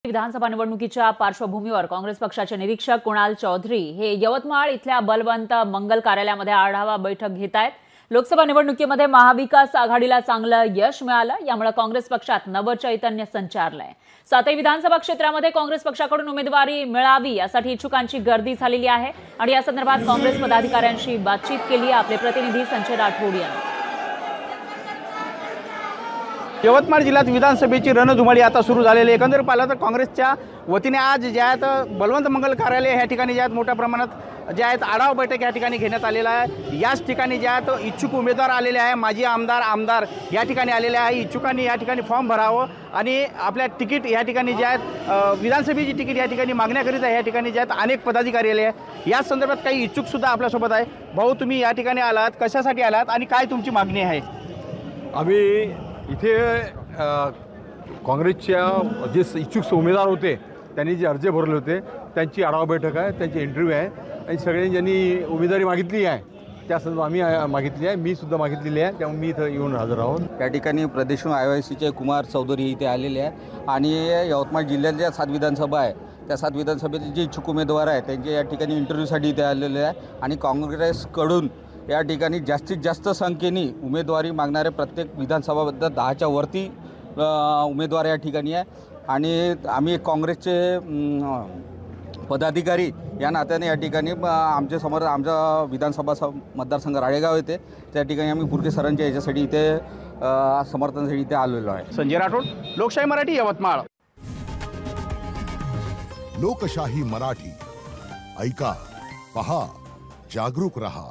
विधानसभा निवडणुकीच्या पार्श्वभूमीवर काँग्रेस पक्षाचे निरीक्षक कुणाल चौधरी हे यवतमाळ इथल्या बलवंत मंगल कार्यालयामध्ये आढावा बैठक घेत आहेत। लोकसभा निवडणुकीमध्ये महाविकास आघाडीला चांगलं यश मिळालं, यामुळे काँग्रेस पक्षात नवचैतन्य संचारलंय। सातही विधानसभा क्षेत्रामध्ये काँग्रेस पक्षाकडून उमेदवारी मिळावी यासाठी इच्छुकांची गर्दी झालेली आहे आणि या संदर्भात काँग्रेस पदाधिकाऱ्यांशी बातचीत केली। आपले प्रतिनिधी संजय राठोड यांनी यवतमाळ जिल्ह्यात विधानसभेची रणधुमाळी आता सुरू झालेली आहे। एकंदर पाहिलं तर काँग्रेसच्या वतीने आज जे आहेत बलवंत मंगल कार्यालय या ठिकाणी जे आहेत मोठ्या प्रमाणात जे आहेत आढावा बैठक या ठिकाणी घेण्यात आलेला आहे। याच ठिकाणी जे आहेत इच्छुक उमेदवार आलेले आहे, माजी आमदार या ठिकाणी आलेले आहे। इच्छुकांनी या ठिकाणी फॉर्म भरावं आणि आपल्या तिकीट या ठिकाणी जे आहेत विधानसभेची तिकीट या ठिकाणी मागण्याकरिता या ठिकाणी जे आहेत अनेक पदाधिकारी आले आहे। या संदर्भात काही इच्छुक सुद्धा आपल्यासोबत आहे। भाऊ, तुम्ही या ठिकाणी आलात, कशासाठी आलात आणि काय तुमची मागणी आहे? आम्ही इथे काँग्रेसच्या जे इच्छुक उमेदवार होते त्यांनी जे अर्ज भरले होते त्यांची आढावा बैठक आहे, त्यांची इंटरव्ह्यू आहे आणि सगळ्यांनी ज्यांनी उमेदवारी मागितली आहे त्या सर्व आम्ही मागितली आहे, मी सुद्धा मागितलेली आहे, त्यामुळे मी इथं येऊन हजर आहोत। त्या ठिकाणी प्रदेश IYCचे कुमार चौधरी इथे आलेले आहे आणि यवतमाळ जिल्ह्यातल्या 7 विधानसभा आहे त्या 7 विधानसभेचे जे इच्छुक उमेदवार आहेत त्यांचे या ठिकाणी इंटरव्ह्यूसाठी इथे आलेले आहे आणि काँग्रेसकडून या ठिकाणी जास्तीत जास्त संख्येने उमेदवारी मागणारे प्रत्येक विधानसभाबद्दल 10च्या वरती उमेदवार या ठिकाणी आहे आणि आम्ही काँग्रेसचे पदाधिकारी या नात्याने या ठिकाणी आमचा विधानसभा मतदारसंघ राळेगाव येते, त्या ठिकाणी आम्ही बुर्के सरांच्या याच्यासाठी इथे समर्थनासाठी इथे आलेलो आहे। संजय राठोड, लोकशाही मराठी, यवतमाळ। लोकशाही मराठी, ऐका, पहा, जागरूक रहा।